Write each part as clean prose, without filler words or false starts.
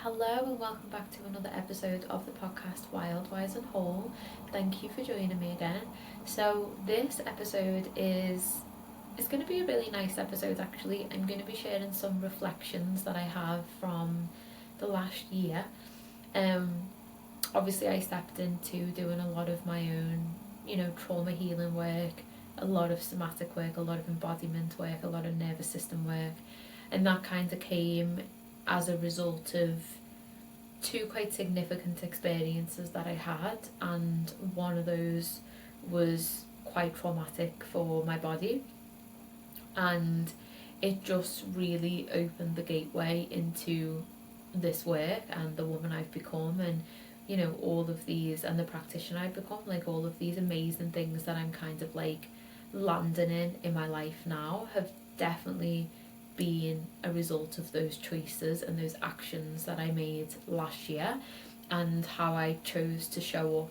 Hello and welcome back to another episode of the podcast Wild, Wise and Whole. Thank you for joining me again. So this episode is going to be a really nice episode actually. I'm going to be sharing some reflections that I have from the last year. Obviously I stepped into doing a lot of my own, trauma healing work, a lot of somatic work, a lot of embodiment work, a lot of nervous system work, and that kind of came as a result of two quite significant experiences that I had, and one of those was quite traumatic for my body, and it just really opened the gateway into this work and the woman I've become, and all of these, and the practitioner I've become, like all of these amazing things that I'm kind of like landing in my life now have definitely been a result of those choices and those actions that I made last year, and how I chose to show up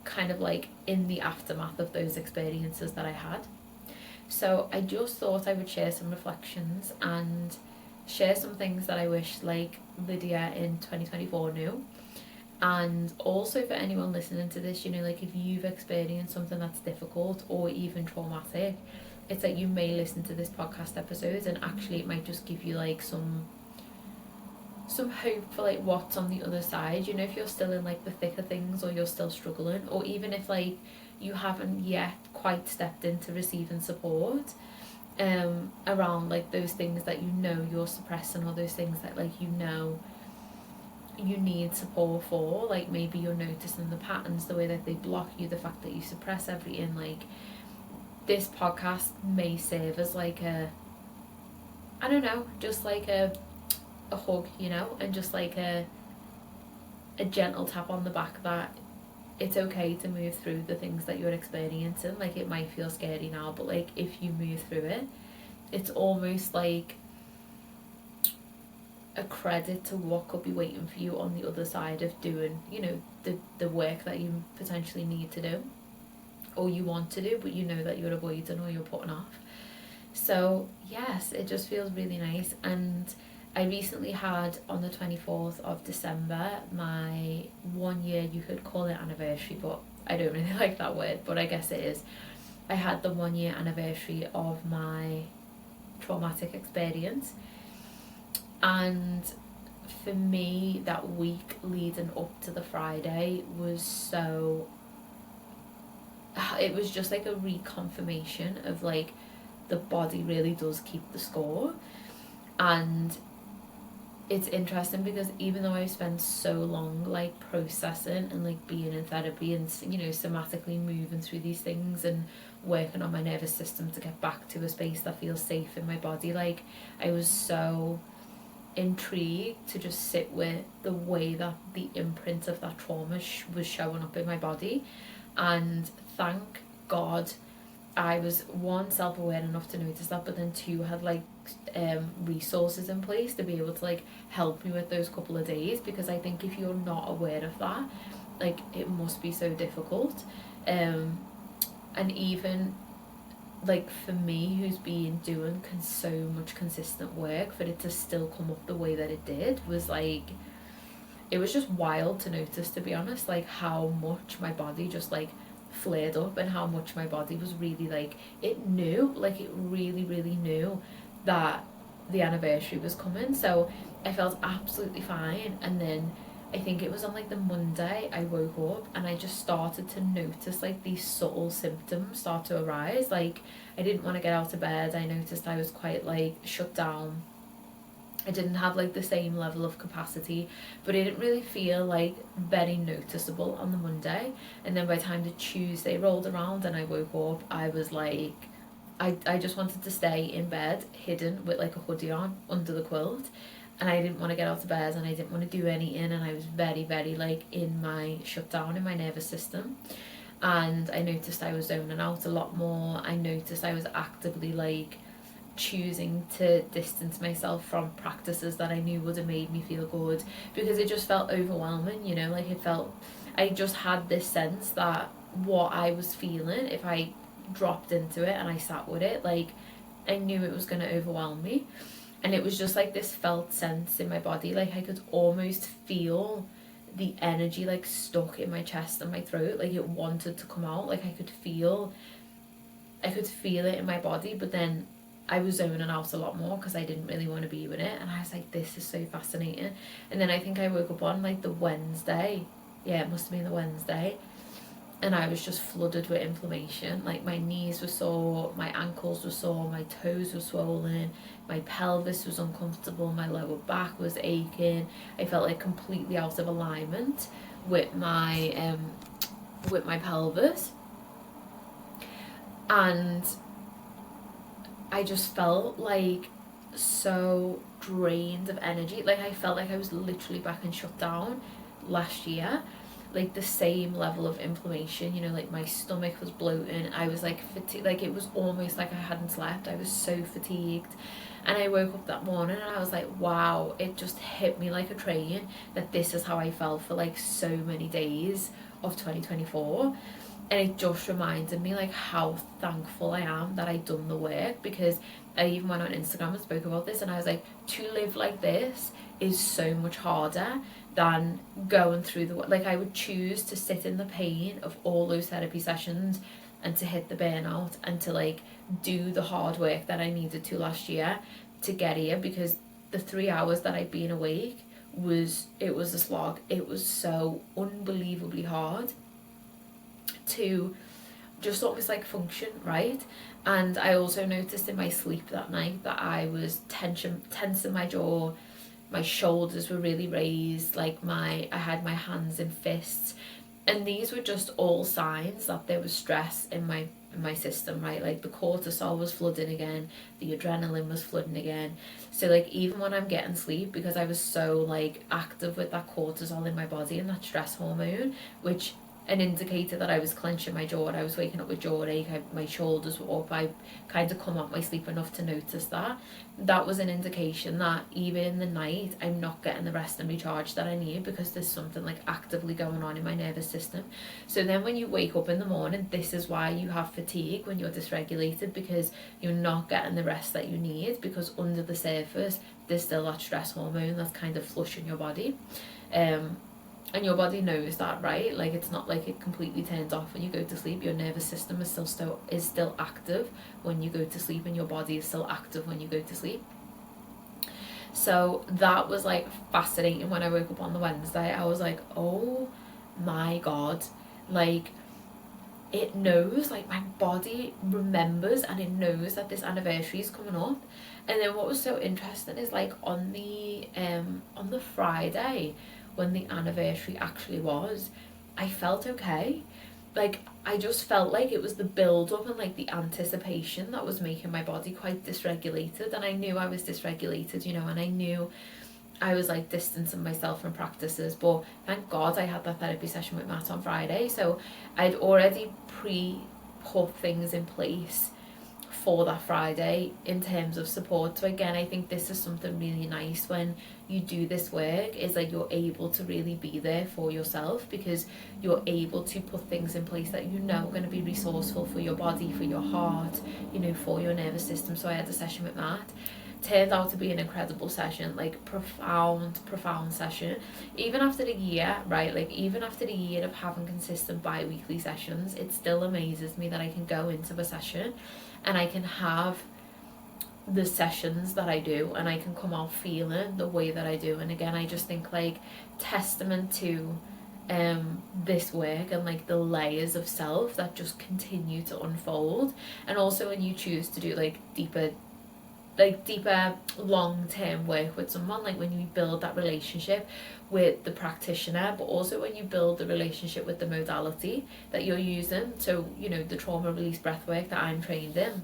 kind of like in the aftermath of those experiences that I had. So I just thought I would share some reflections and share some things that I wish like Lydia in 2024 knew. And also for anyone listening to this, like if you've experienced something that's difficult or even traumatic, it's like you may listen to this podcast episode and actually it might just give you like some hope for like what's on the other side, if you're still in like the thick of things, or you're still struggling, or even if like you haven't yet quite stepped into receiving support around like those things that you're suppressing, or those things that like you need support for. Like maybe you're noticing the patterns, the way that they block you, the fact that you suppress everything. Like this podcast may serve as like just like a hug, and just like a gentle tap on the back that it's okay to move through the things that you're experiencing. Like it might feel scary now, but like if you move through it, it's almost like a credit to what could be waiting for you on the other side of doing, the work that you potentially need to do, or you want to do, but that you're avoiding or you're putting off. So yes, it just feels really nice. And I recently had, on the 24th of December, my 1 year, you could call it anniversary, but I don't really like that word, but I guess it is. I had the 1 year anniversary of my traumatic experience. And for me, that week leading up to the Friday was it was just like a reconfirmation of like the body really does keep the score. And it's interesting because even though I've spent so long like processing and like being in therapy and somatically moving through these things and working on my nervous system to get back to a space that feels safe in my body, like I was so intrigued to just sit with the way that the imprint of that trauma was showing up in my body. And thank God I was, one, self-aware enough to notice that, but then two, had like resources in place to be able to like help me with those couple of days, because I think if you're not aware of that, like it must be so difficult. And even like for me, who's been doing so much consistent work, for it to still come up the way that it did was like, it was just wild to notice, to be honest, like how much my body just like flared up, and how much my body was really like, it really knew that the anniversary was coming. So I felt absolutely fine. And then I think it was on like the Monday I woke up and I just started to notice like these subtle symptoms start to arise. Like I didn't want to get out of bed. I noticed I was quite like shut down. I didn't have like the same level of capacity, but it didn't really feel like very noticeable on the Monday. And then by the time the Tuesday rolled around and I woke up, I was like, I just wanted to stay in bed hidden with like a hoodie on under the quilt, and I didn't want to get out of bed, and I didn't want to do anything, and I was very, very like in my shutdown in my nervous system. And I noticed I was zoning out a lot more. I noticed I was actively like choosing to distance myself from practices that I knew would have made me feel good, because it just felt overwhelming, like it felt, I just had this sense that what I was feeling, if I dropped into it and I sat with it, like I knew it was going to overwhelm me. And it was just like this felt sense in my body, like I could almost feel the energy like stuck in my chest and my throat, like it wanted to come out, like I could feel it in my body, but then I was zoning out a lot more because I didn't really want to be with it, and I was like, this is so fascinating. And then I think I woke up on like the Wednesday, yeah, it must have been the Wednesday, and I was just flooded with inflammation. Like my knees were sore, my ankles were sore, my toes were swollen, my pelvis was uncomfortable, my lower back was aching. I felt like completely out of alignment with my pelvis, and I just felt like so drained of energy. Like I felt like I was literally back in shutdown last year, like the same level of inflammation, you know, like my stomach was bloating, I was like fatigued, like it was almost like I hadn't slept, I was so fatigued. And I woke up that morning and I was like, wow, it just hit me like a train that this is how I felt for like so many days of 2024. And it just reminded me like how thankful I am that I done the work, because I even went on Instagram and spoke about this, and I was like, to live like this is so much harder than going through the, like I would choose to sit in the pain of all those therapy sessions and to hit the burnout and to like do the hard work that I needed to last year to get here, because the 3 hours that I'd been awake was a slog. It was so unbelievably hard to just almost like function, right? And I also noticed in my sleep that night that I was tense in my jaw, my shoulders were really raised, like I had my hands in fists, and these were just all signs that there was stress in my system, right? Like the cortisol was flooding again, the adrenaline was flooding again. So like even when I'm getting sleep, because I was so like active with that cortisol in my body and that stress hormone, which an indicator that I was clenching my jaw and I was waking up with jaw ache, my shoulders were up, I kind of come out my sleep enough to notice that. That was an indication that even in the night I'm not getting the rest and recharge that I need, because there's something like actively going on in my nervous system. So then when you wake up in the morning, this is why you have fatigue when you're dysregulated, because you're not getting the rest that you need, because under the surface there's still that stress hormone that's kind of flushing your body. And your body knows that, right? Like it's not like it completely turns off when you go to sleep. Your nervous system is still active when you go to sleep, and your body is still active when you go to sleep. So that was like fascinating. When I woke up on the Wednesday, I was like, oh my god, like it knows, like my body remembers, and it knows that this anniversary is coming up. And then what was so interesting is like on the Friday when the anniversary actually was, I felt okay. Like I just felt like it was the build up and like the anticipation that was making my body quite dysregulated, and I knew I was dysregulated, you know, and I knew I was like distancing myself from practices. But thank God I had that therapy session with Matt on Friday, so I'd already put things in place for that Friday in terms of support. So again, I think this is something really nice when you do this work, is like you're able to really be there for yourself, because you're able to put things in place that you know are going to be resourceful for your body, for your heart, you know, for your nervous system. So I had a session with Matt, turned out to be an incredible session, like profound session. Even after the year, right, like even after the year of having consistent bi-weekly sessions, it still amazes me that I can go into a session and I can have the sessions that I do and I can come out feeling the way that I do. And again, I just think like testament to this work and like the layers of self that just continue to unfold. And also when you choose to do like deeper long-term work with someone, like when you build that relationship with the practitioner, but also when you build the relationship with the modality that you're using. So, you know, the trauma release breathwork that I'm trained in,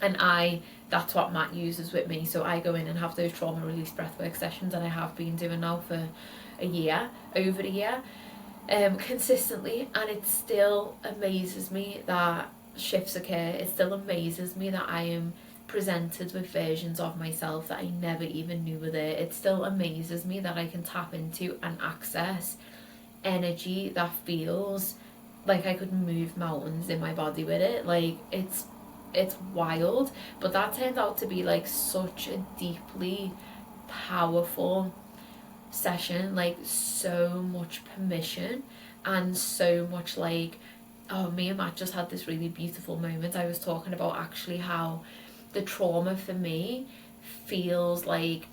and that's what Matt uses with me. So I go in and have those trauma release breathwork sessions, and I have been doing now for over a year, consistently. And it still amazes me that shifts occur. It still amazes me that I am presented with versions of myself that I never even knew were there. It still amazes me that I can tap into and access energy that feels like I could move mountains in my body with it. Like it's it's wild. But that turned out to be like such a deeply powerful session, like so much permission and so much like, oh, me and Matt just had this really beautiful moment. I was talking about actually how the trauma for me feels like,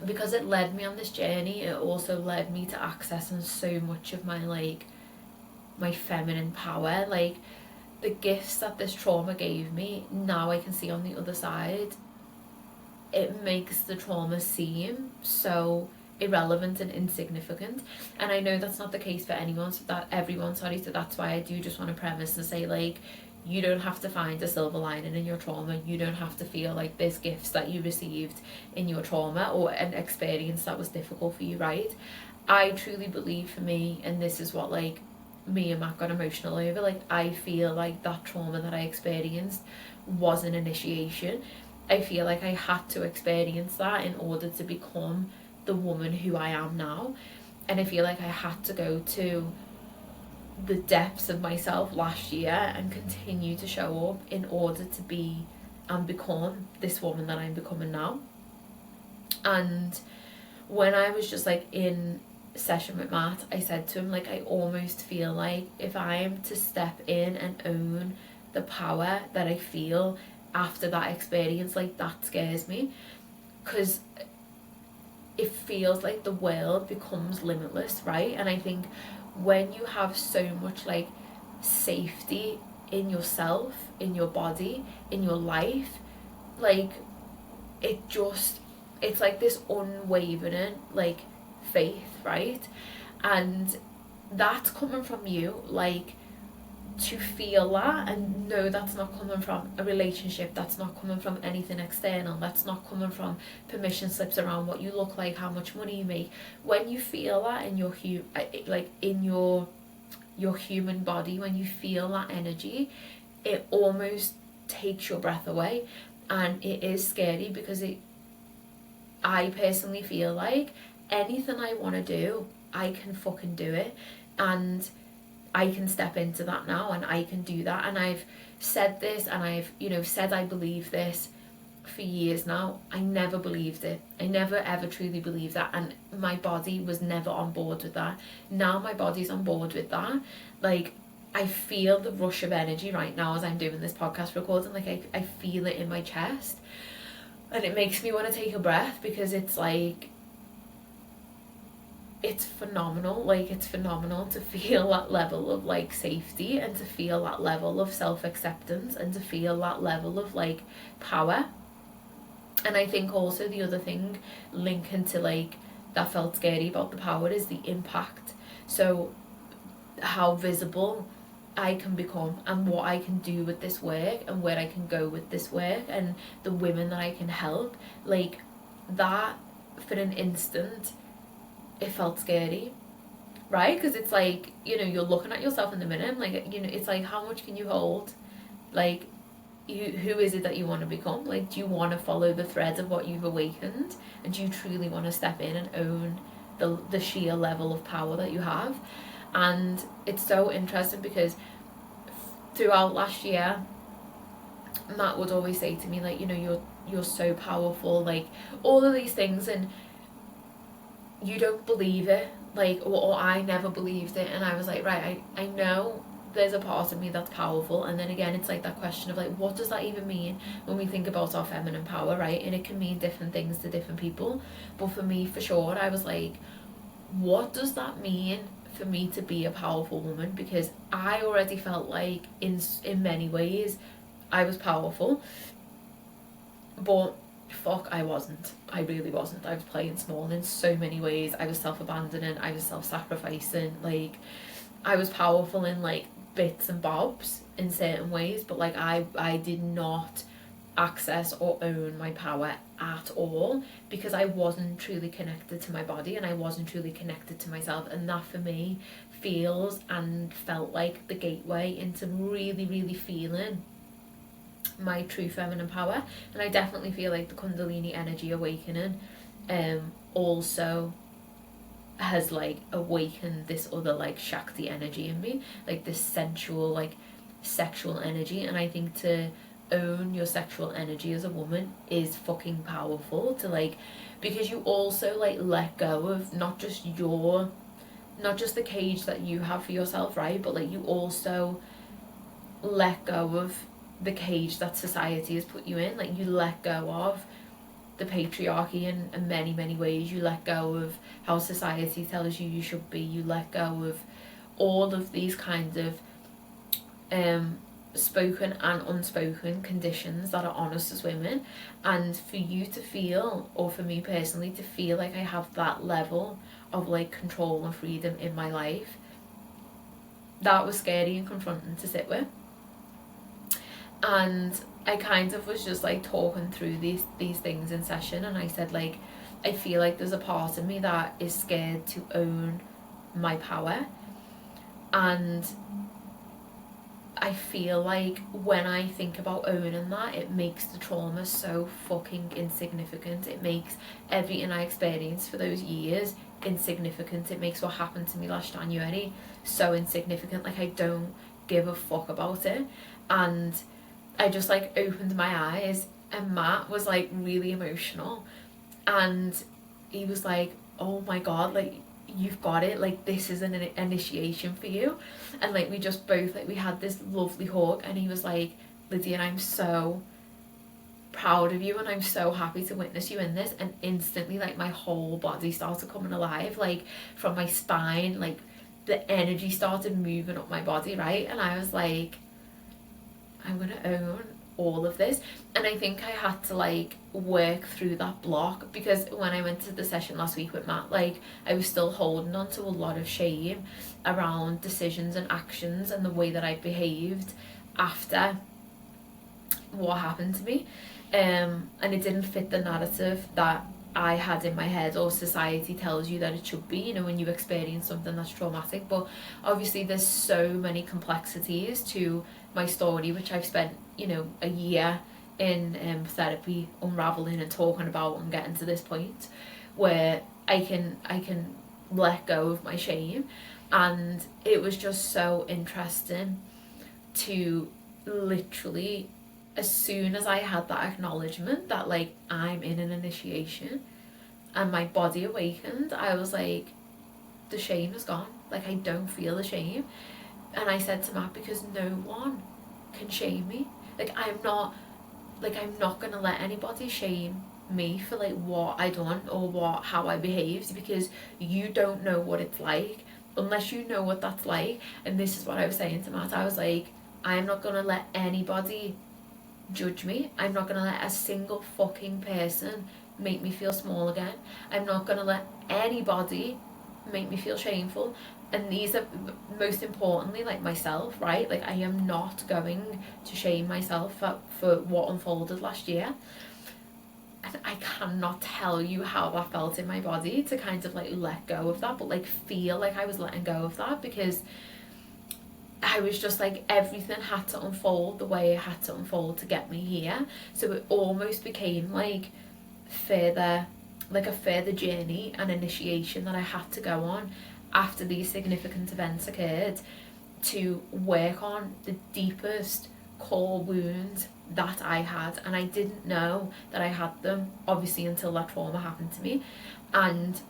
because it led me on this journey, it also led me to accessing so much of my like my feminine power. Like the gifts that this trauma gave me, now I can see on the other side, it makes the trauma seem so irrelevant and insignificant. And I know that's not the case for anyone, so that everyone, sorry, so that's why I do just want to premise and say, like, you don't have to find a silver lining in your trauma. You don't have to feel like there's gifts that you received in your trauma or an experience that was difficult for you, right? I truly believe, for me, and this is what like me and Matt got emotional over, like I feel like that trauma that I experienced was an initiation. I feel like I had to experience that in order to become the woman who I am now. And I feel like I had to go to the depths of myself last year and continue to show up in order to be and become this woman that I'm becoming now. And when I was just like in session with Matt, I said to him, like, I almost feel like if I am to step in and own the power that I feel after that experience, like that scares me, because it feels like the world becomes limitless, right? And I think when you have so much like safety in yourself, in your body, in your life, like it's like this unwavering like faith, right? And that's coming from you, like, to feel that and know that's not coming from a relationship, that's not coming from anything external, that's not coming from permission slips around what you look like, how much money you make. When you feel that in your like in your human body, when you feel that energy, it almost takes your breath away. And it is scary because I personally feel like anything I want to do, I can fucking do it. And I can step into that now and I can do that. And I've said this and I've, said I believe this for years now. I never believed it. I never ever truly believed that. And my body was never on board with that. Now my body's on board with that. Like, I feel the rush of energy right now as I'm doing this podcast recording. Like, I feel it in my chest. And it makes me want to take a breath, because it's like, it's phenomenal. Like, it's phenomenal to feel that level of like safety and to feel that level of self-acceptance and to feel that level of like power. And I think also the other thing linking to like that felt scary about the power is the impact. So how visible I can become and what I can do with this work and where I can go with this work and the women that I can help, like that, for an instant it felt scary, right? Because it's like, you're looking at yourself in the mirror and like, it's like, how much can you hold? Like, who is it that you want to become? Like, do you want to follow the threads of what you've awakened, and do you truly want to step in and own the sheer level of power that you have? And it's so interesting because throughout last year, Matt would always say to me, like, you're so powerful, like all of these things, and you don't believe it, like, or I never believed it. And I was like, right, I know there's a part of me that's powerful. And then again, it's like that question of like, what does that even mean when we think about our feminine power, right? And it can mean different things to different people. But for me, for sure, I was like, what does that mean for me to be a powerful woman? Because I already felt like in many ways I was powerful, but fuck, I wasn't. I really wasn't. I was playing small in so many ways. I was self-abandoning, I was self-sacrificing, like I was powerful in like bits and bobs in certain ways, but like I did not access or own my power at all, because I wasn't truly connected to my body and I wasn't truly connected to myself. And that for me feels and felt like the gateway into really, really feeling my true feminine power. And I definitely feel like the Kundalini energy awakening also has like awakened this other like Shakti energy in me, like this sensual, like sexual energy, and I think to own your sexual energy as a woman is fucking powerful, to like, because you also like let go of not just the cage that you have for yourself, right, but like you also let go of the cage that society has put you in. Like you let go of the patriarchy in many, many ways. You let go of how society tells you should be. You let go of all of these kinds of spoken and unspoken conditions that are on us as women. And for you to feel, or for me personally to feel like I have that level of like control and freedom in my life, that was scary and confronting to sit with. And I kind of was just like talking through these things in session, and I said like, I feel like there's a part of me that is scared to own my power. And I feel like when I think about owning that, it makes the trauma so fucking insignificant. It makes everything I experienced for those years insignificant. It makes what happened to me last January so insignificant. Like I don't give a fuck about it. And I just like opened my eyes, and Matt was like really emotional, and he was like, oh my god, like you've got it, like this is an initiation for you. And like we just both like we had this lovely hug, and he was like, Lydia, I'm so proud of you and I'm so happy to witness you in this. And instantly like my whole body started coming alive, like from my spine, like the energy started moving up my body, right? And I was like, I'm gonna own all of this. And I think I had to like work through that block, because when I went to the session last week with Matt, like I was still holding on to a lot of shame around decisions and actions and the way that I behaved after what happened to me, and it didn't fit the narrative that I had in my head or society tells you that it should be, you know, when you experience something that's traumatic. But obviously there's so many complexities to my story, which I've spent, you know, a year in therapy unraveling and talking about, and getting to this point where I can let go of my shame. And it was just so interesting to literally, as soon as I had that acknowledgement that like I'm in an initiation and my body awakened, I was like, the shame is gone. Like I don't feel the shame. And I said to Matt, because no one can shame me. Like I'm not gonna let anybody shame me for like what I done or how I behaved, because you don't know what it's like unless you know what that's like. And this is what I was saying to Matt. I was like, I'm not gonna let anybody judge me. I'm not gonna let a single fucking person make me feel small again. I'm not gonna let anybody make me feel shameful. And these are most importantly like myself, right? Like I am not going to shame myself for what unfolded last year. And I cannot tell you how that felt in my body to kind of like let go of that, but like feel like I was letting go of that, because I was just like, everything had to unfold the way it had to unfold to get me here. So it almost became like a further journey and initiation that I had to go on after these significant events occurred, to work on the deepest core wounds that I had. And I didn't know that I had them obviously until that trauma happened to me. And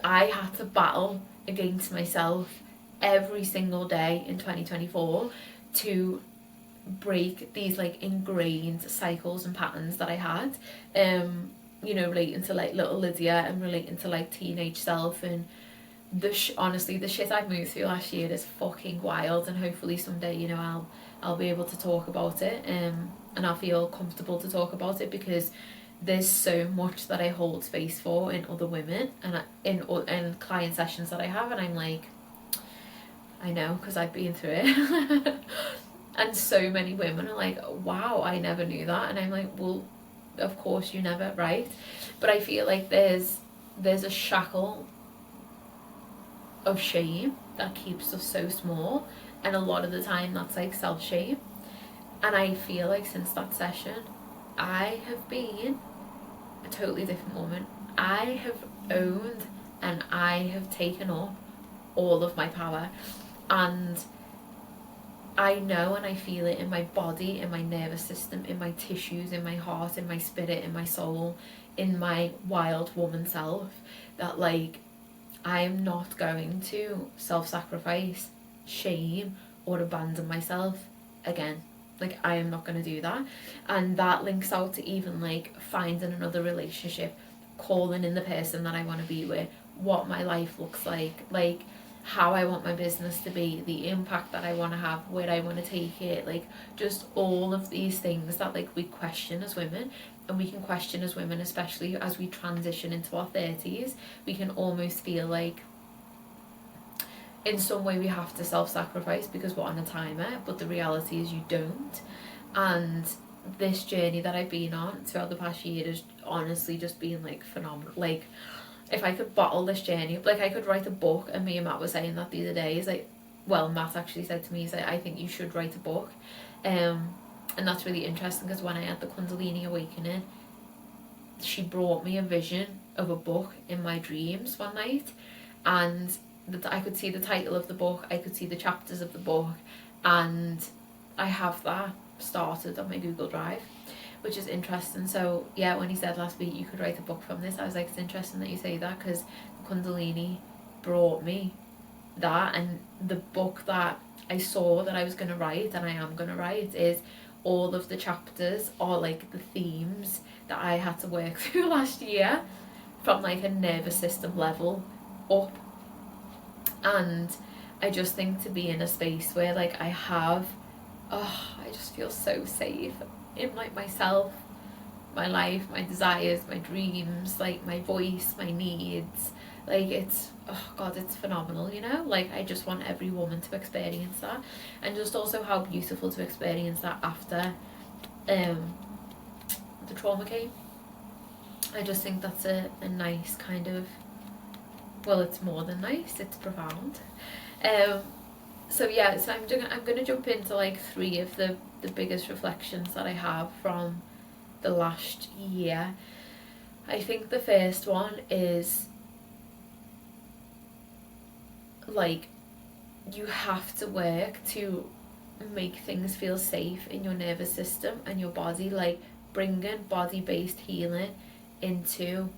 I had to battle against myself every single day in 2024 to break these like ingrained cycles and patterns that I had, you know, relating to like little Lydia and relating to like teenage self. And honestly the shit I've moved through last year is fucking wild, and hopefully someday, you know, I'll be able to talk about it, and I'll feel comfortable to talk about it, because there's so much that I hold space for in other women and in client sessions that I have, and I'm like, I know, because I've been through it. And so many women are like, wow, I never knew that. And I'm like, well, of course you never, right? But I feel like there's a shackle of shame that keeps us so small, and a lot of the time that's like self-shame. And I feel like since that session I have been a totally different woman. I have owned and I have taken up all of my power. And I know and I feel it in my body, in my nervous system, in my tissues, in my heart, in my spirit, in my soul, in my wild woman self, that like I am not going to self-sacrifice, shame, or abandon myself again. Like, I am not going to do that. And that links out to even like finding another relationship, calling in the person that I want to be with, what my life looks like how I want my business to be, the impact that I want to have, where I want to take it, like just all of these things that like we question as women. And we can question as women, especially as we transition into our 30s, we can almost feel like in some way we have to self-sacrifice because we're on a timer, but the reality is you don't. And this journey that I've been on throughout the past year has honestly just been like phenomenal. Like, if I could bottle this journey, like I could write a book, and me and Matt were saying that the other day, he's like, well, Matt actually said to me, he's like, I think you should write a book. And that's really interesting because when I had the Kundalini awakening, she brought me a vision of a book in my dreams one night, and I could see the title of the book, I could see the chapters of the book, and I have that started on my Google Drive, which is interesting. So yeah, when he said last week you could write a book from this, I was like, it's interesting that you say that, because Kundalini brought me that, and the book that I saw that I was going to write, and I am going to write, is all of the chapters are like the themes that I had to work through last year from like a nervous system level up. And I just think to be in a space where like I just feel so safe in like myself, my life, my desires, my dreams, like my voice, my needs, like it's, oh god, it's phenomenal, you know. Like I just want every woman to experience that, and just also how beautiful to experience that after the trauma came. I just think that's a nice kind of, well, it's more than nice, it's profound. So yeah, so I'm gonna jump into like 3 of the biggest reflections that I have from the last year. I think the first one is like you have to work to make things feel safe in your nervous system and your body, like bringing body-based healing into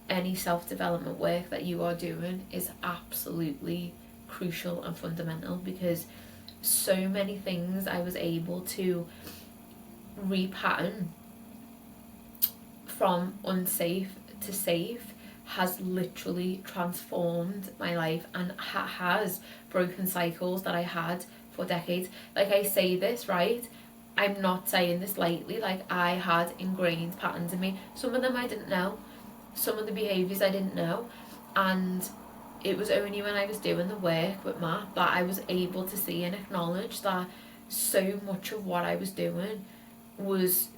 any self-development work that you are doing is absolutely crucial and fundamental, because so many things I was able to repattern from unsafe to safe has literally transformed my life and has broken cycles that I had for decades. Like I say this, right? I'm not saying this lightly. Like I had ingrained patterns in me. Some of them I didn't know. Some of the behaviours I didn't know. And it was only when I was doing the work with Matt that I was able to see and acknowledge that so much of what I was doing was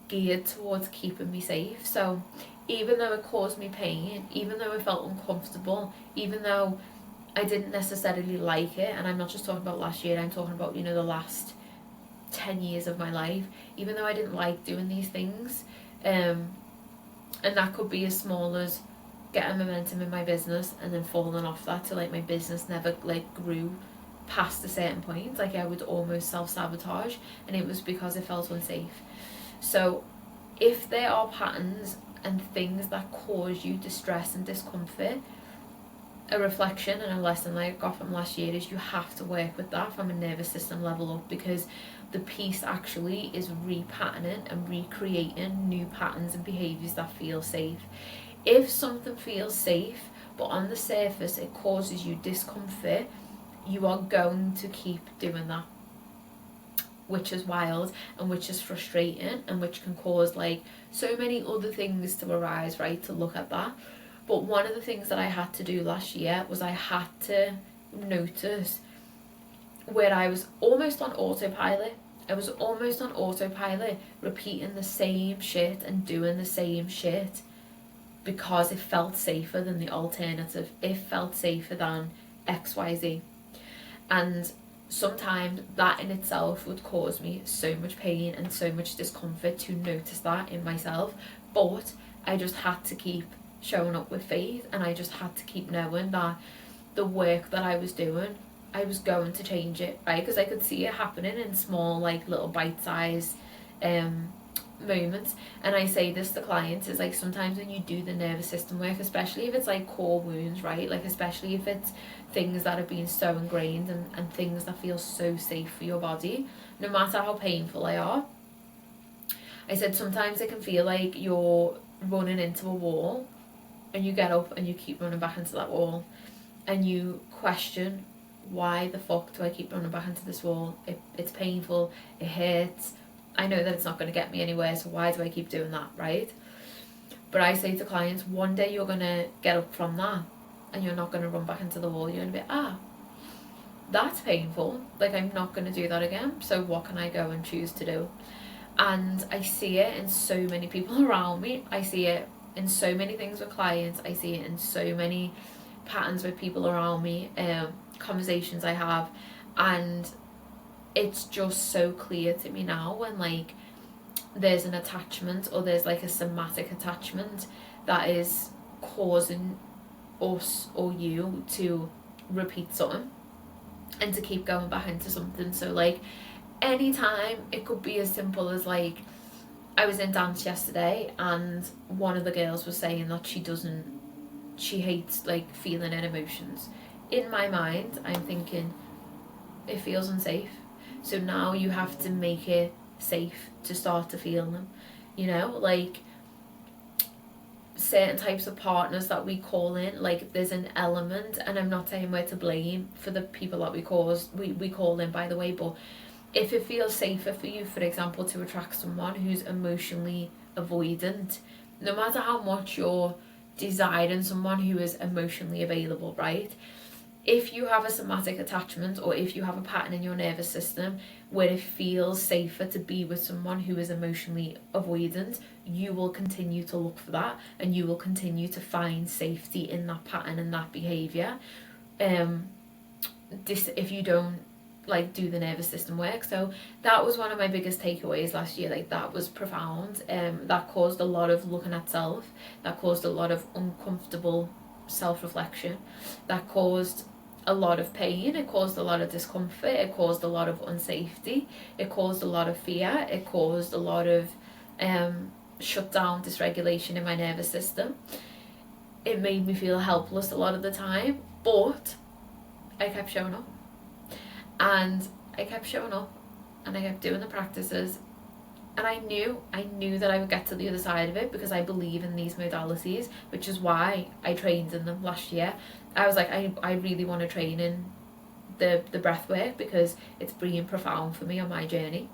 geared towards keeping me safe. So even though it caused me pain, even though I felt uncomfortable, even though I didn't necessarily like it, and I'm not just talking about last year, I'm talking about, you know, the last 10 years of my life, even though I didn't like doing these things, and that could be as small as getting momentum in my business and then falling off that to like my business never like grew past a certain point. Like I would almost self-sabotage, and it was because it felt unsafe. So if there are patterns and things that cause you distress and discomfort, a reflection and a lesson I got from last year is you have to work with that from a nervous system level up, because the piece actually is repatterning and recreating new patterns and behaviours that feel safe. If something feels safe but on the surface it causes you discomfort, you are going to keep doing that, which is wild and which is frustrating and which can cause like so many other things to arise, right, to look at that. But one of the things that I had to do last year was I had to notice where I was almost on autopilot. I was almost on autopilot, repeating the same shit and doing the same shit because it felt safer than the alternative. It felt safer than XYZ. And sometimes that in itself would cause me so much pain and so much discomfort to notice that in myself. But I just had to keep showing up with faith, and I just had to keep knowing that the work that I was doing I was going to change it, right? Because I could see it happening in small, like, little bite-sized moments. And I say this to clients, is like, sometimes when you do the nervous system work, especially if it's like core wounds, right, like especially if it's things that have been so ingrained, and things that feel so safe for your body, no matter how painful they are, I said sometimes it can feel like you're running into a wall, and you get up and you keep running back into that wall, and you question, why the fuck do I keep running back into this wall? It's painful, it hurts, I know that it's not going to get me anywhere, so why do I keep doing that, right? But I say to clients, one day you're going to get up from that, and you're not going to run back into the wall. You're going to be, that's painful, like, I'm not going to do that again, so what can I go and choose to do? And I see it in so many people around me. I see it in so many things with clients. I see it in so many patterns with people around me, conversations I have, and it's just so clear to me now when, like, there's an attachment, or there's like a somatic attachment that is causing us or you to repeat something and to keep going back into something. So, like, anytime, it could be as simple as, like, I was in dance yesterday and one of the girls was saying that she hates, like, feeling her emotions. In my mind, I'm thinking, it feels unsafe, so now you have to make it safe to start to feel them, you know? Like, certain types of partners that we call in, like, there's an element, and I'm not saying we're to blame for the people that we call in, by the way, but if it feels safer for you, for example, to attract someone who's emotionally avoidant, no matter how much you're desiring someone who is emotionally available, right? If you have a somatic attachment, or if you have a pattern in your nervous system where it feels safer to be with someone who is emotionally avoidant, you will continue to look for that, and you will continue to find safety in that pattern and that behaviour. If you don't, like, do the nervous system work. So that was one of my biggest takeaways last year. Like, that was profound. That caused a lot of looking at self, that caused a lot of uncomfortable self-reflection, that caused a lot of pain, it caused a lot of discomfort, it caused a lot of unsafety, it caused a lot of fear, it caused a lot of shutdown, dysregulation in my nervous system. It made me feel helpless a lot of the time, but I kept showing up. And I kept showing up, and I kept doing the practices, and I knew that I would get to the other side of it, because I believe in these modalities, which is why I trained in them last year. I was like, I really want to train in the breath work, because it's been profound for me on my journey.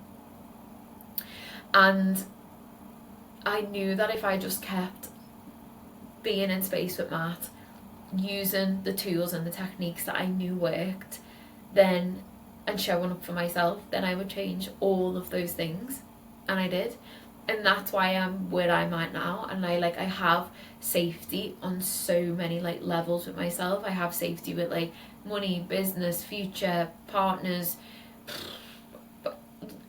And I knew that if I just kept being in space with Matt, using the tools and the techniques that I knew worked, then, and showing up for myself, then I would change all of those things. And I did. And that's why I'm where I'm at now. And I have safety on so many, like, levels with myself. I have safety with, like, money, business, future, partners,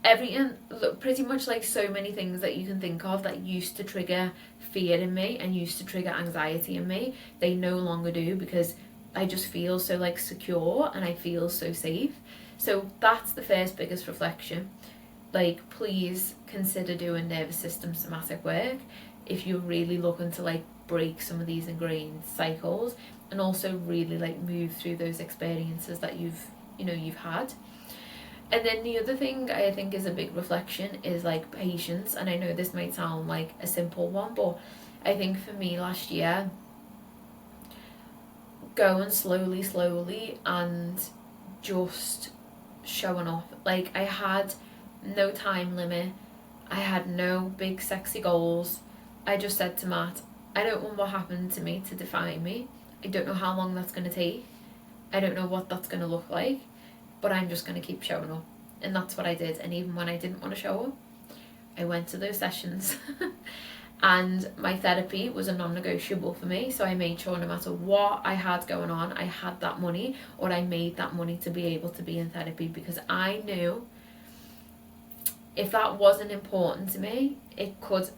everything, pretty much, like, so many things that you can think of that used to trigger fear in me and used to trigger anxiety in me. They no longer do, because I just feel so, like, secure, and I feel so safe. So that's the first biggest reflection. Like, please consider doing nervous system somatic work if you're really looking to, like, break some of these ingrained cycles, and also really, like, move through those experiences that you've had. And then the other thing I think is a big reflection is, like, patience. And I know this might sound like a simple one, but I think for me last year, going slowly and just showing up. Like, I had no time limit, I had no big sexy goals. I just said to Matt, I don't want what happened to me to define me. I don't know how long that's going to take, I don't know what that's going to look like, but I'm just going to keep showing up. And that's what I did. And even when I didn't want to show up, I went to those sessions. And my therapy was a non-negotiable for me, so I made sure no matter what I had going on, I had that money, or I made that money to be able to be in therapy, because I knew if that wasn't important to me, it could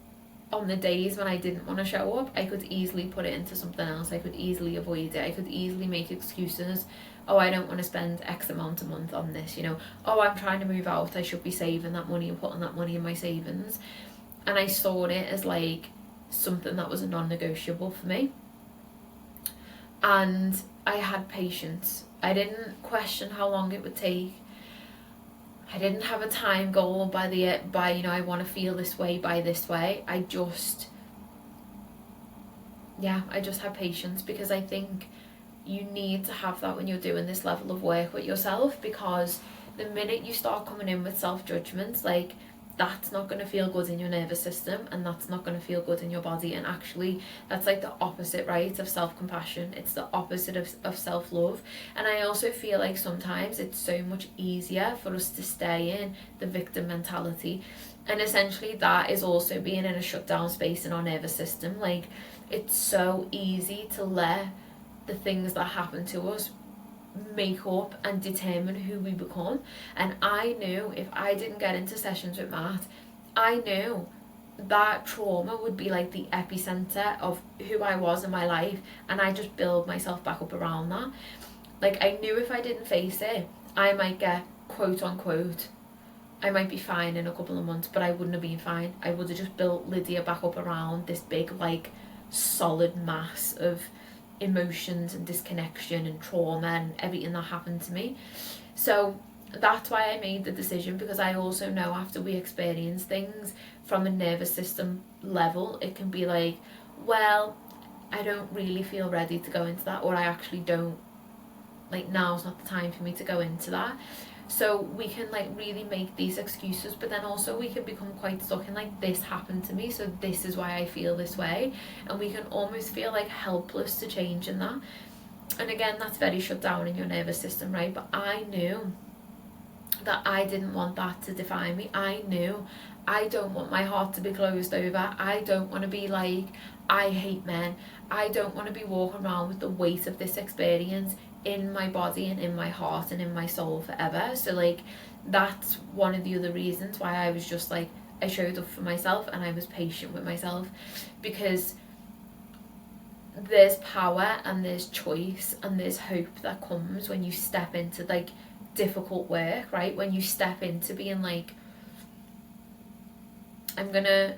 on the days when I didn't want to show up, I could easily put it into something else. I could easily avoid it. I could easily make excuses. Oh, I don't want to spend X amount a month on this, you know. Oh, I'm trying to move out, I should be saving that money and putting that money in my savings. And I saw it as like something that was a non-negotiable for me. And I had patience. I didn't question how long it would take. I didn't have a time goal by you know, I want to feel this way by this way. I just had patience, because I think you need to have that when you're doing this level of work with yourself, because the minute you start coming in with self-judgments, like, that's not going to feel good in your nervous system, and that's not going to feel good in your body. And actually that's like the opposite, right, of self-compassion. It's the opposite of self-love. And I also feel like sometimes it's so much easier for us to stay in the victim mentality, and essentially that is also being in a shutdown space in our nervous system. Like, it's so easy to let the things that happen to us make up and determine who we become. And I knew if I didn't get into sessions with Matt, I knew that trauma would be like the epicenter of who I was in my life, and I just build myself back up around that. Like, I knew if I didn't face it, I might get, quote unquote, I might be fine in a couple of months, but I wouldn't have been fine. I would have just built Lydia back up around this big, like, solid mass of emotions and disconnection and trauma and everything that happened to me. So that's why I made the decision, because I also know after we experience things from a nervous system level, it can be like, well, I don't really feel ready to go into that, or I actually don't, like, now's not the time for me to go into that. So we can like really make these excuses, but then also we can become quite stuck in like, this happened to me, so this is why I feel this way, and we can almost feel like helpless to change in that. And again, that's very shut down in your nervous system, right? But I knew that I didn't want that to define me. I knew I don't want my heart to be closed over. I don't want to be like, I hate men. I don't want to be walking around with the weight of this experience in my body and in my heart and in my soul forever. So like, that's one of the other reasons why I was just like, I showed up for myself and I was patient with myself, because there's power and there's choice and there's hope that comes when you step into like difficult work, right? When you step into being like, I'm gonna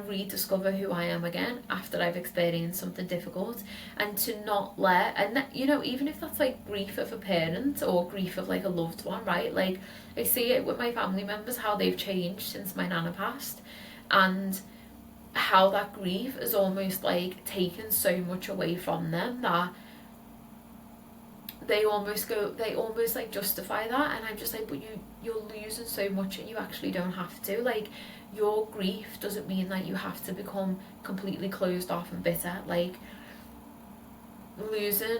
rediscover who I am again after I've experienced something difficult, and to not let, and that, you know, even if that's like grief of a parent or grief of like a loved one, right? Like, I see it with my family members, how they've changed since my nana passed, and how that grief has almost like taken so much away from them that they almost like justify that. And I'm just like, but you're losing so much and you actually don't have to. Like, your grief doesn't mean that you have to become completely closed off and bitter. Like, losing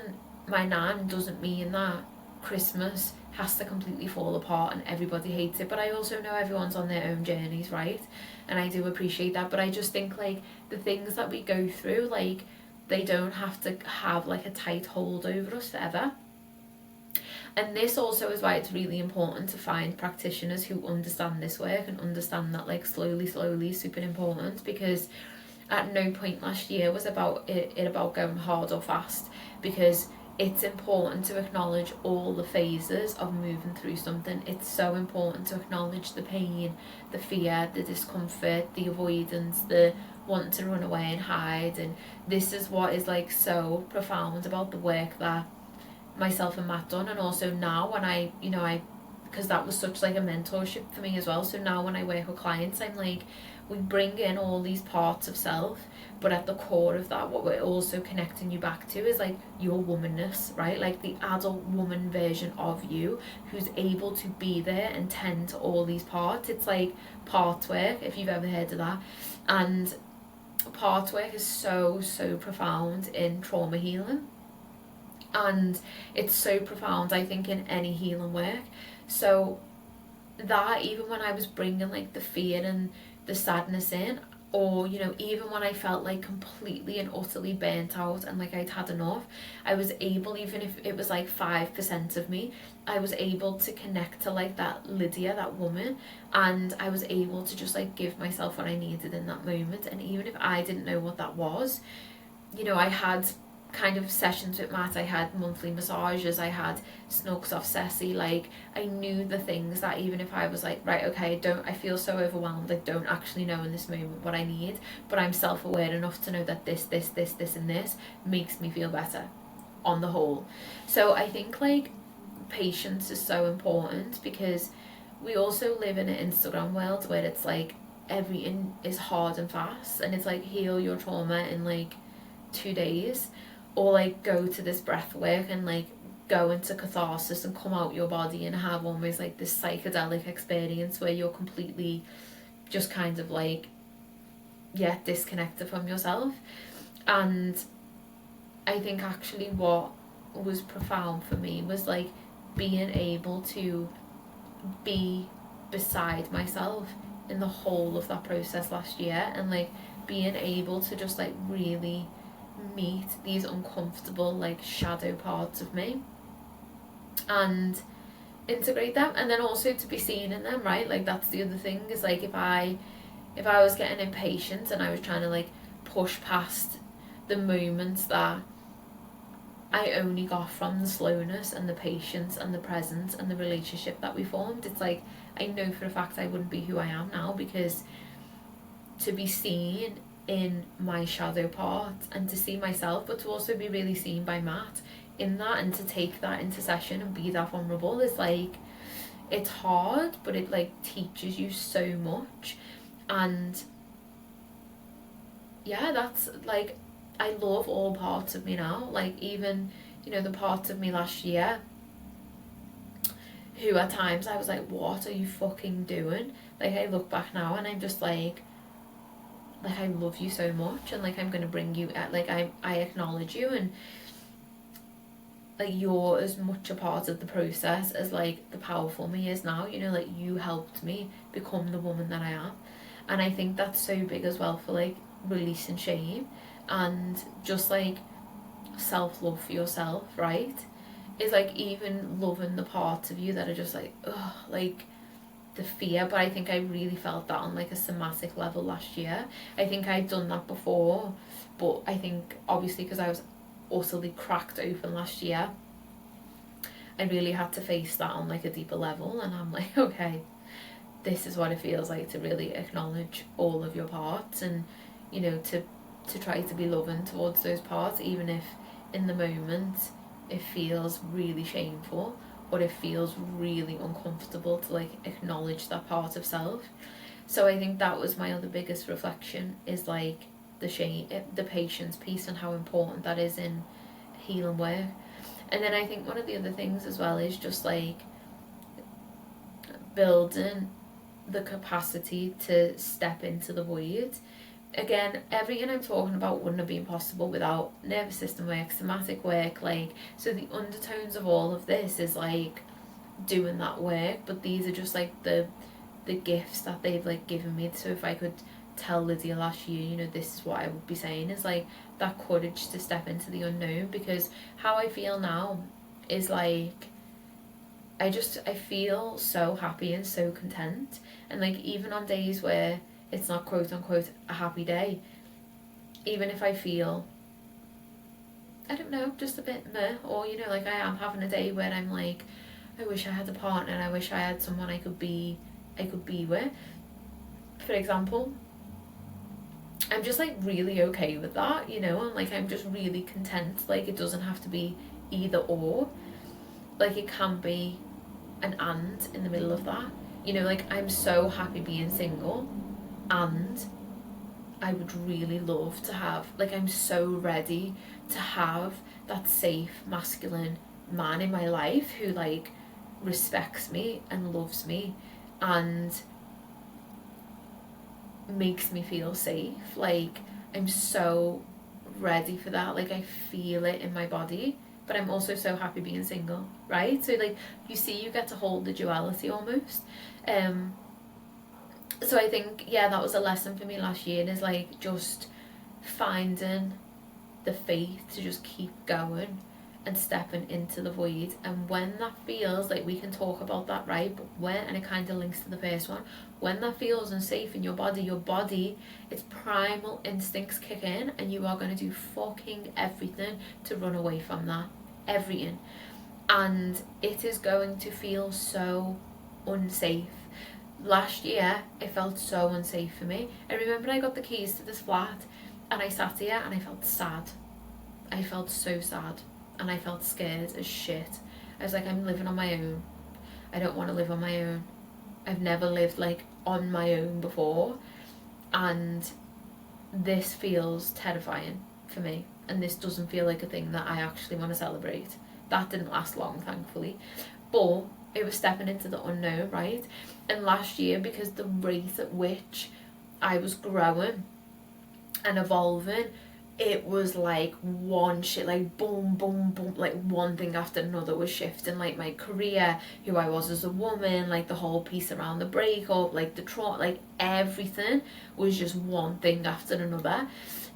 my nan doesn't mean that Christmas has to completely fall apart and everybody hates it. But I also know everyone's on their own journeys, right? And I do appreciate that. But I just think like the things that we go through, like, they don't have to have like a tight hold over us forever. And this also is why it's really important to find practitioners who understand this work and understand that like slowly is super important, because at no point last year was about going hard or fast, because it's important to acknowledge all the phases of moving through something. It's so important to acknowledge the pain, the fear, the discomfort, the avoidance, the wanting to run away and hide. And this is what is like so profound about the work that myself and Matt done. And also now when I because that was such like a mentorship for me as well, so now when I work with clients, I'm like, we bring in all these parts of self, but at the core of that, what we're also connecting you back to is like your womanness, right? Like the adult woman version of you who's able to be there and tend to all these parts. It's like part work, if you've ever heard of that. And part work is so profound in trauma healing, and it's so profound, I think, in any healing work. So that even when I was bringing like the fear and the sadness in, or, you know, even when I felt like completely and utterly burnt out and like I'd had enough, I was able, even if it was like 5% of me, I was able to connect to like that Lydia, that woman, and I was able to just like give myself what I needed in that moment. And even if I didn't know what that was, you know, I had kind of sessions with Matt, I had monthly massages, I had snugs off Ceci, like I knew the things that even if I was like, right, okay, I feel so overwhelmed, I don't actually know in this moment what I need, but I'm self-aware enough to know that this and this makes me feel better on the whole. So I think like patience is so important, because we also live in an Instagram world where it's like everything is hard and fast, and it's like heal your trauma in like 2 days, or like go to this breath work and like go into catharsis and come out your body and have almost like this psychedelic experience where you're completely just kind of like, yeah, disconnected from yourself. And I think actually what was profound for me was like being able to be beside myself in the whole of that process last year, and like being able to just like really meet these uncomfortable like shadow parts of me and integrate them, and then also to be seen in them, right? Like that's the other thing, is like if I was getting impatient and I was trying to like push past the moments that I only got from the slowness and the patience and the presence and the relationship that we formed, it's like I know for a fact I wouldn't be who I am now, because to be seen in my shadow part and to see myself, but to also be really seen by Matt in that, and to take that into session and be that vulnerable, is like, it's hard, but it like teaches you so much. And yeah, that's like, I love all parts of me now, like even, you know, the parts of me last year who at times I was like, what are you fucking doing? Like I look back now and I'm just like I love you so much, and like I'm gonna bring you at, like I acknowledge you, and like you're as much a part of the process as like the powerful me is now, you know, like you helped me become the woman that I am. And I think that's so big as well for like releasing shame and just like self-love for yourself, right? Is like even loving the parts of you that are just like, ugh, like the fear. But I think I really felt that on like a somatic level last year. I think I'd done that before, but I think obviously because I was utterly cracked open last year, I really had to face that on like a deeper level. And I'm like, okay, this is what it feels like to really acknowledge all of your parts, and you know, to try to be loving towards those parts, even if in the moment it feels really shameful or it feels really uncomfortable to like acknowledge that part of self. So I think that was my other biggest reflection, is like the shame, the patience piece, and how important that is in healing work. And then I think one of the other things as well is just like building the capacity to step into the void. Again, everything I'm talking about wouldn't have been possible without nervous system work, somatic work, like, so the undertones of all of this is like doing that work, but these are just like the gifts that they've like given me. So if I could tell Lydia last year, you know, this is what I would be saying, is like that courage to step into the unknown, because how I feel now is like I feel so happy and so content, and like even on days where it's not quote unquote a happy day, even if I feel, I don't know, just a bit meh, or you know, like I am having a day where I'm like, I wish I had a partner and I wish I had someone I could be with, for example, I'm just like really okay with that, you know, and like I'm just really content. Like it doesn't have to be either or, like it can be an and in the middle of that, you know, like I'm so happy being single, and I would really love to have, like I'm so ready to have that safe masculine man in my life who like respects me and loves me and makes me feel safe. Like I'm so ready for that, like I feel it in my body, but I'm also so happy being single, right? So like you see, you get to hold the duality almost. So I think, yeah, that was a lesson for me last year, is like just finding the faith to just keep going and stepping into the void. And when that feels like, we can talk about that, right? But when, and it kind of links to the first one, when that feels unsafe in your body, its primal instincts kick in, and you are going to do fucking everything to run away from that. Everything. And it is going to feel so unsafe. Last year, it felt so unsafe for me. I remember I got the keys to this flat and I sat here and I felt sad. I felt so sad. And I felt scared as shit. I was like, I'm living on my own. I don't want to live on my own. I've never lived like on my own before, and this feels terrifying for me, and this doesn't feel like a thing that I actually want to celebrate. That didn't last long, thankfully, but it was stepping into the unknown, right? And last year, because the rate at which I was growing and evolving, it was like one shit, like boom, boom, boom, like one thing after another was shifting, like my career, who I was as a woman, like the whole piece around the breakup, like the trauma, like everything was just one thing after another.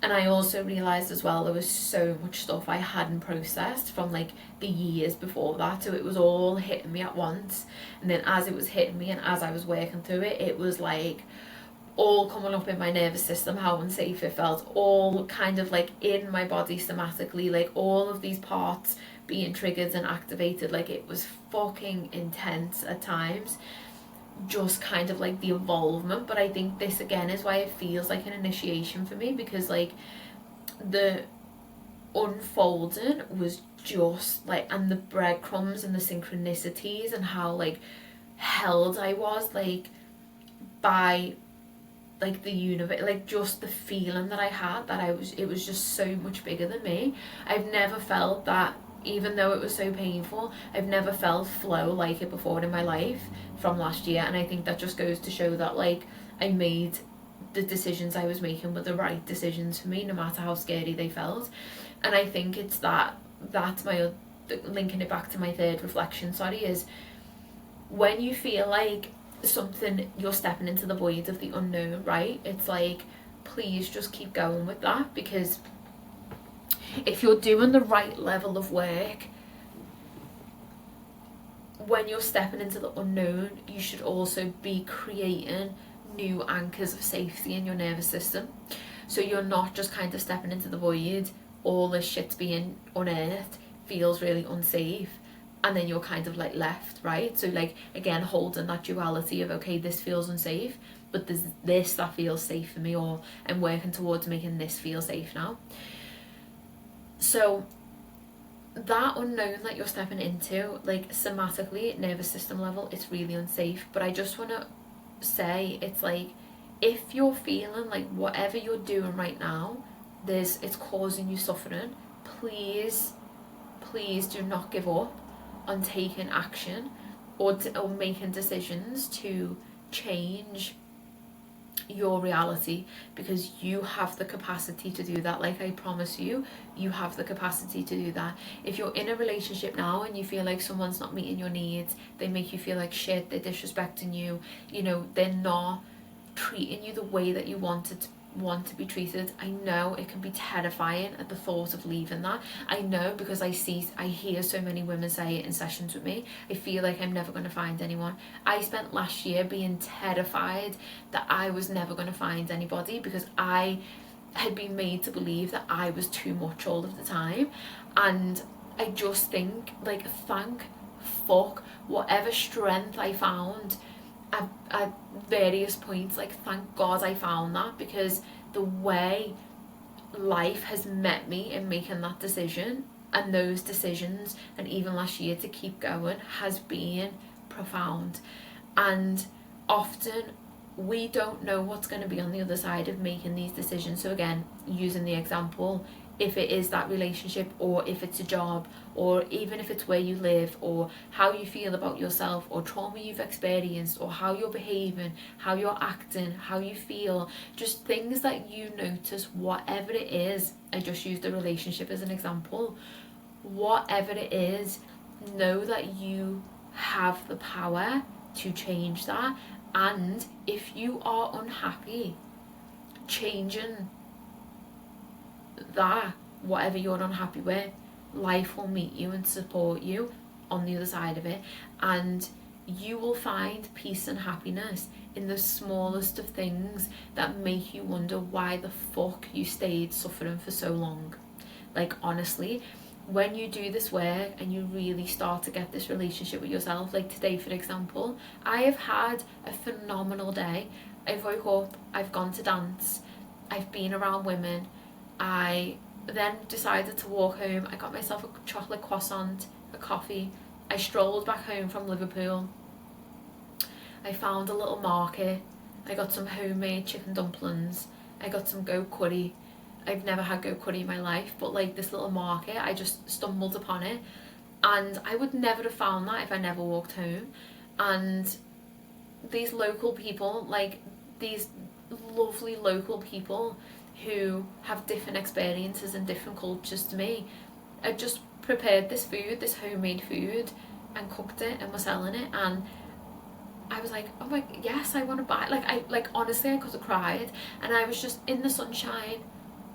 And I also realised as well, there was so much stuff I hadn't processed from like the years before that, so it was all hitting me at once. And then as it was hitting me and as I was working through it, it was like all coming up in my nervous system, how unsafe it felt, all kind of like in my body somatically, like all of these parts being triggered and activated. Like it was fucking intense at times, just kind of like the involvement. But I think this again is why it feels like an initiation for me, because like the unfolding was just like, and the breadcrumbs and the synchronicities and how like held I was like by like the universe, like just the feeling that I had, that it was just so much bigger than me. I've never felt that, even though it was so painful, I've never felt flow like it before in my life from last year. And I think that just goes to show that like I made the decisions I was making were the right decisions for me, no matter how scary they felt. And I think it's that's my, linking it back to my third reflection, is when you feel like something, you're stepping into the void of the unknown, right? It's like, please just keep going with that, because if you're doing the right level of work, when you're stepping into the unknown, you should also be creating new anchors of safety in your nervous system. So you're not just kind of stepping into the void, all this shit's being unearthed, feels really unsafe, and then you're kind of like left, right? So like again, holding that duality of, okay, this feels unsafe, but there's this that feels safe for me, or I'm working towards making this feel safe now. So that unknown that you're stepping into, like somatically, nervous system level, it's really unsafe. But I just want to say, it's like, if you're feeling like whatever you're doing right now, it's causing you suffering, please do not give up on taking action or making decisions to change your reality, because you have the capacity to do that. Like I promise you, you have the capacity to do that. If you're in a relationship now and you feel like someone's not meeting your needs, they make you feel like shit, they're disrespecting you, you know, they're not treating you the way that you want to be treated, I know it can be terrifying at the thought of leaving that. I know, because I hear so many women say it in sessions with me, I feel like I'm never going to find anyone. I spent last year being terrified that I was never going to find anybody, because I had been made to believe that I was too much all of the time. And I just think, like, thank fuck, whatever strength I found at various points, like thank God I found that, because the way life has met me in making that decision and those decisions, and even last year to keep going, has been profound. And often we don't know what's going to be on the other side of making these decisions. So again, using the example, if it is that relationship, or if it's a job, or even if it's where you live, or how you feel about yourself, or trauma you've experienced, or how you're behaving, how you're acting, how you feel, just things that you notice, whatever it is. I just used the relationship as an example. Whatever it is, know that you have the power to change that, And if you are unhappy, changing that, whatever you're unhappy with, life will meet you and support you on the other side of it, and you will find peace and happiness in the smallest of things that make you wonder why the fuck you stayed suffering for so long. Like, honestly, when you do this work and you really start to get this relationship with yourself, like today for example, I have had a phenomenal day. I've woke up, I've gone to dance, I've been around women, I then decided to walk home, I got myself a chocolate croissant, a coffee, I strolled back home from Liverpool, I found a little market, I got some homemade chicken dumplings, I got some goat curry. I've never had goat curry in my life, but like this little market, I just stumbled upon it, and I would never have found that if I never walked home. And these local people, like these lovely local people who have different experiences and different cultures to me, I just prepared this food, this homemade food, and cooked it and were selling it, and I was like, oh my, yes, I want to buy it. Like honestly, I could have cried, and I was just in the sunshine,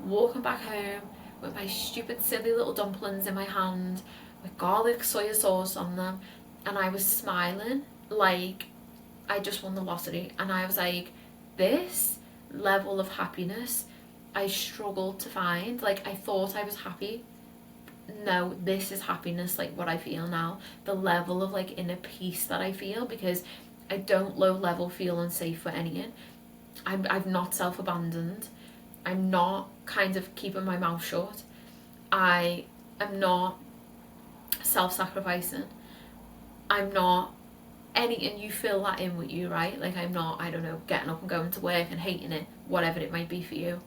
walking back home with my stupid silly little dumplings in my hand with garlic soya sauce on them, and I was smiling like I just won the lottery. And I was like, this level of happiness I struggled to find. Like, I thought I was happy, no, this is happiness, like what I feel now, the level of like inner peace that I feel, because I don't low level feel unsafe for anyone. I've not self-abandoned, I'm not kind of keeping my mouth shut, I am not self-sacrificing, I'm not any, and you fill that in with you, right? Like, I'm not, I don't know, getting up and going to work and hating it, whatever it might be for you.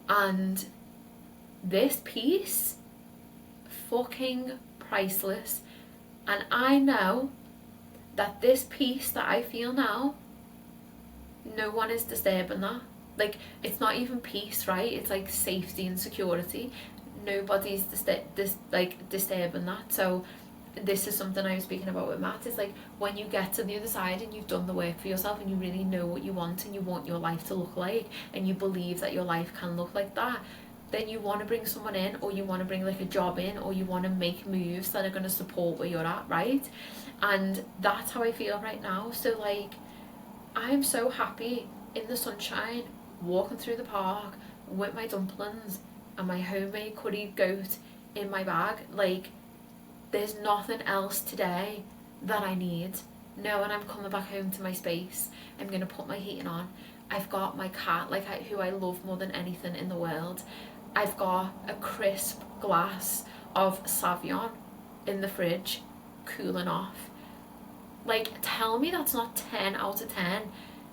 And this peace, fucking priceless. And I know that this peace that I feel now, no one is disturbing that. Like, it's not even peace, right? It's like safety and security. Nobody's disturbing that. So this is something I was speaking about with Matt. It's like, when you get to the other side and you've done the work for yourself and you really know what you want and you want your life to look like, and you believe that your life can look like that, then you want to bring someone in, or you want to bring like a job in, or you want to make moves that are going to support where you're at, right? And that's how I feel right now. So like, I'm so happy in the sunshine, walking through the park with my dumplings and my homemade curried goat in my bag. Like, there's nothing else today that I need. No, and I'm coming back home to my space. I'm going to put my heating on. I've got my cat, like who I love more than anything in the world. I've got a crisp glass of Savion in the fridge, cooling off. Like, tell me that's not 10 out of 10.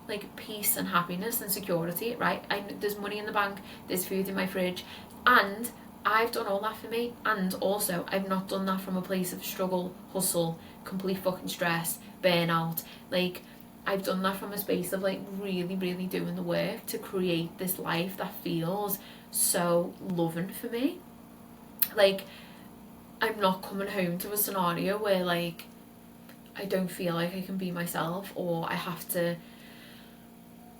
Like, peace and happiness and security, right? There's money in the bank, there's food in my fridge, and I've done all that for me. And also, I've not done that from a place of struggle, hustle, complete fucking stress, burnout. Like, I've done that from a space of like really, really doing the work to create this life that feels so loving for me. Like, I'm not coming home to a scenario where like I don't feel like I can be myself, or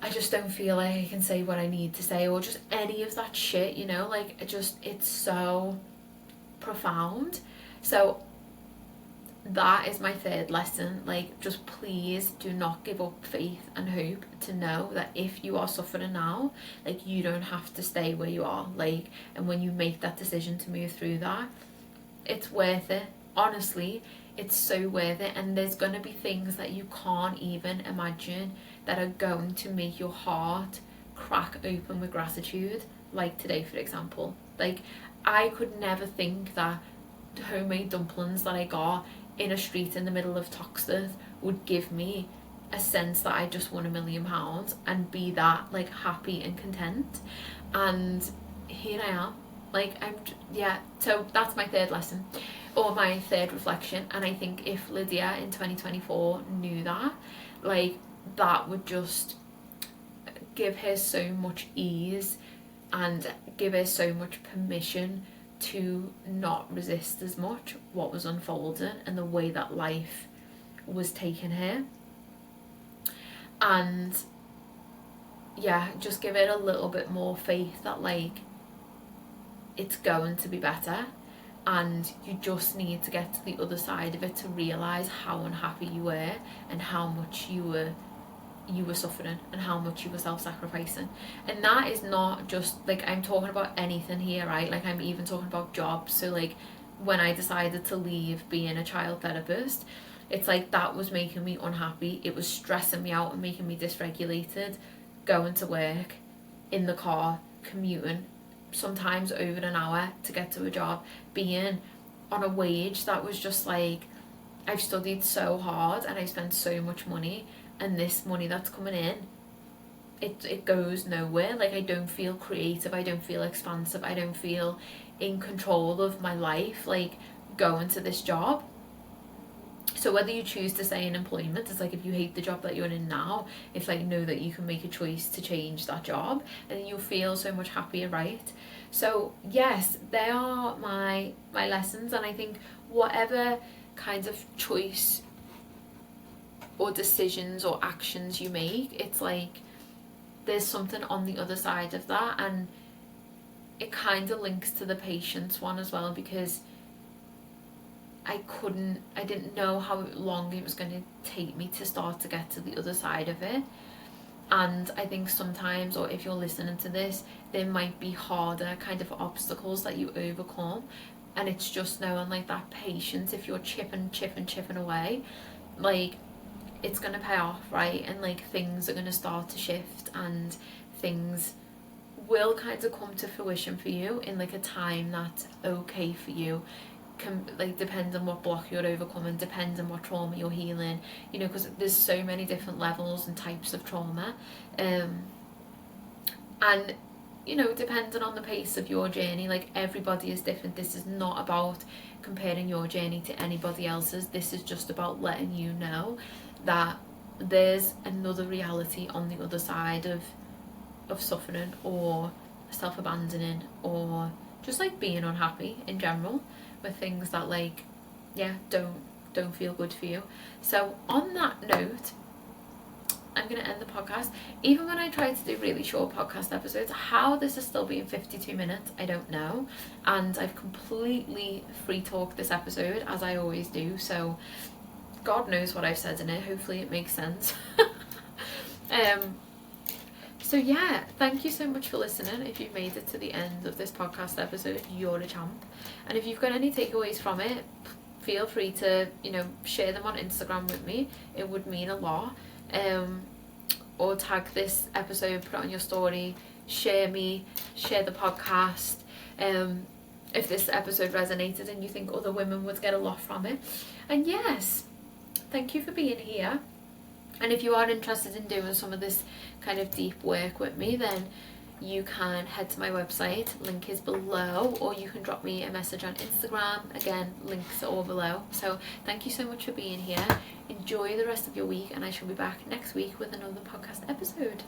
I just don't feel like I can say what I need to say, or just any of that shit, you know? Like, it's so profound. So that is my third lesson. Like, just please do not give up faith and hope, to know that if you are suffering now, like, you don't have to stay where you are. Like, and when you make that decision to move through that, it's worth it. Honestly, it's so worth it. And there's going to be things that you can't even imagine that are going to make your heart crack open with gratitude, like today for example. Like, I could never think that homemade dumplings that I got in a street in the middle of Toxteth would give me a sense that I just won £1 million and be that like happy and content. And here I am. Like, so that's my third lesson, or my third reflection. And I think if Lydia in 2024 knew that, like, that would just give her so much ease and give her so much permission to not resist as much what was unfolding and the way that life was taking her. And yeah, just give it a little bit more faith that like it's going to be better, and you just need to get to the other side of it to realise how unhappy you were and how much you were suffering and how much you were self-sacrificing. And that is not just like, I'm talking about anything here, right? Like, I'm even talking about jobs. So like, when I decided to leave being a child therapist, it's like that was making me unhappy. It was stressing me out and making me dysregulated, going to work in the car, commuting sometimes over an hour to get to a job, being on a wage that was just like, I've studied so hard and I spent so much money, and this money that's coming in, it goes nowhere. Like, I don't feel creative, I don't feel expansive, I don't feel in control of my life, like, going to this job. So whether you choose to stay in employment, it's like, if you hate the job that you're in now, it's like, know that you can make a choice to change that job and you'll feel so much happier, right? So yes, they are my lessons, and I think whatever kind of choice or decisions or actions you make, it's like there's something on the other side of that. And it kind of links to the patience one as well, because I didn't know how long it was going to take me to start to get to the other side of it. And I think sometimes, or if you're listening to this, there might be harder kind of obstacles that you overcome, and it's just knowing like that patience, if you're chipping away, like, it's going to pay off, right? And like, things are going to start to shift, and things will kind of come to fruition for you in like a time that's okay for you. Can, like, depends on what block you're overcoming, depends on what trauma you're healing, you know, because there's so many different levels and types of trauma, and you know, depending on the pace of your journey, like, everybody is different. This is not about comparing your journey to anybody else's. This is just about letting you know that there's another reality on the other side of suffering or self-abandoning, or just like being unhappy in general with things that, like, yeah, don't feel good for you. So on that note, I'm going to end the podcast. Even when I try to do really short podcast episodes, how this is still being 52 minutes, I don't know. And I've completely free talked this episode, as I always do, so God knows what I've said in it. Hopefully it makes sense. So yeah, thank you so much for listening. If you've made it to the end of this podcast episode, you're a champ. And if you've got any takeaways from it, feel free to, you know, share them on Instagram with me. It would mean a lot. Or tag this episode, put it on your story, share me, share the podcast. If this episode resonated and you think other women would get a lot from it. And yes, thank you for being here. And if you are interested in doing some of this kind of deep work with me, then you can head to my website, link is below, or you can drop me a message on Instagram. Again, links are all below. So thank you so much for being here. Enjoy the rest of your week, and I shall be back next week with another podcast episode.